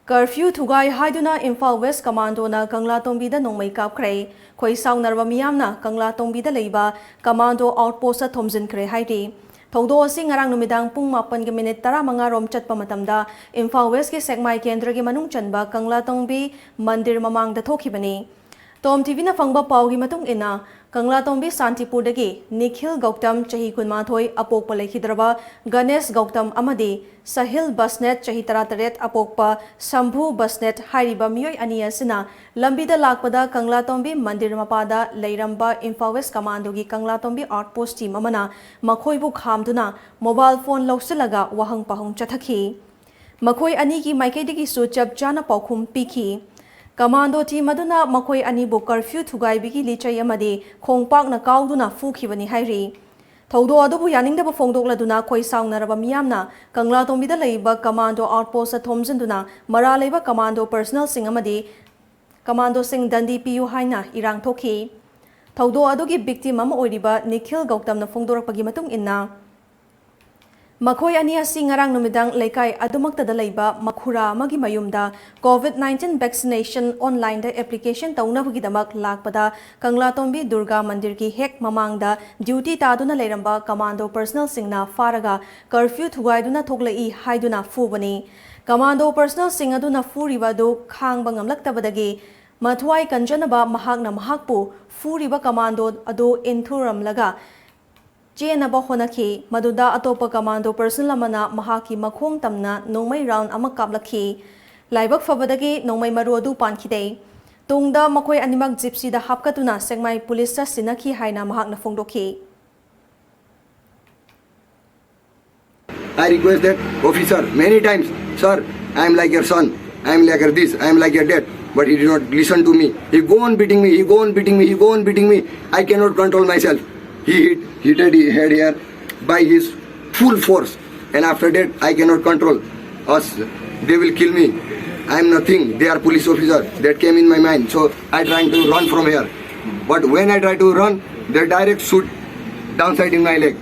Curfew Thugai Haiduna Imphal West Commando na KANGLATONGBI da Nongmei Kapkhre KHOISAONARABA MEEYAMNA KANGLATONGBI da LEIBA Commando OUTPOST THOMJINKHRE HAIRI THOUDOK asi ngarang numidang pung 7:15 rom chatpa matamda Imphal West ki SEKMAI KENDRA gi manung CHANBA KANGLATONGBI MANDIR MAMANGDA THOKHIBANI TOM TV na FANGBA pau gi matung ina KANGLATONGBI SANTIPUR dagi NIKHIL GAUTAM CHAHI KUNMATHOI APOKPA LEIKHIDRABA GANESH GAUTAM amadi SAHIL BUSNET CHAHI 38 APOKPA SAMBHU BUSNET HAIRIBA MIYOI ani asina lambida lakpada KANGLATONGBI MANDIR mapada leiramba Imphal West Commando gi KANGLATONGBI outpost team amana makhoibu khamduna mobile phone lausilaga wahang pahung chathaki makhoi ani gi maikaidagi su chap chana paukhum piki Commando team aduna makhoi ani bu curfew thugai bigi lichai amadi khongpak na kauduna fukhibani hairi thodo adubu yaningda phongdokladuna KHOISAONARABA MEEYAMNA KANGLATONGBI da leiba commando outpost thomjinduna mara leiba commando personnel sing amadi commando sing dandi piu haina irang thokhi thodo adugi victim ama oiriba NIKHIL GAUTAM na phongdorakpagi matung inna Makhoi ani asi ngarang numidang leikai adumakta da leiba makhura amagi mayumda COVID-19 vaccination online da application taunabagi damak lakpada KANGLATONGBI Durga Mandir ki hek mamangda duty taduna leiramba commando personnel singna faraga curfew thugaiduna thoklei haiduna fubani commando personnel sing aduna furiba du khangba ngamlaktabadagi mathwai kanjanaba mahakna mahakpu furiba commando adu inthuram laga Jenaba honaki maduda atopa commando personnel amana mahaki makhong tamna nongmai round ama kaplaki laibak fabadagi nongmai maru adu pankhide tungda makhoi animak gypsy da hapkatuna sekmai police sa sinaki haina mahakna phongdoki I request that officer many times, sir, I am like your son, I am like your this, I am like your dad, but he did not listen to me. He go on beating me, he go on beating me, he go on beating me. I cannot control myself. He hit his head here by his full force, and after that I cannot control us. They will kill me. I am nothing. They are police officers. That came in my mind. So I trying to run from here. But when I try to run, they direct shoot downside in my leg.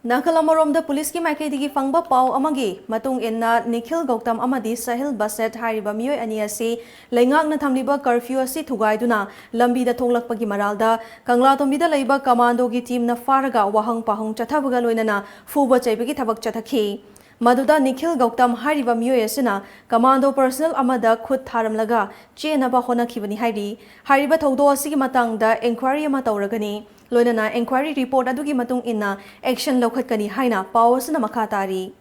Nakalamaromda police ki maikaidigi fangba pau amagi matung inna NIKHIL GAUTAM amadi SAHIL BUSNET hairiba miyoi ani asi leingakna thamliba curfew asi thugaiduna lambi da thonglakpagi maralda KANGLATONGBI da leiba commando gi team na faraga wahang pahung chathabaga loinana fuba chaibagi thabak chathaki Maduda NIKHIL GAUTAM hairiba miyoi asina commando personnel amada khut tharamlaga chenaba honakhibani hairi hairiba thodo asigi matangda inquiry ama tawragani Loinana inquiry report adugi matung inna action lokhatkani haina pawasna makhatari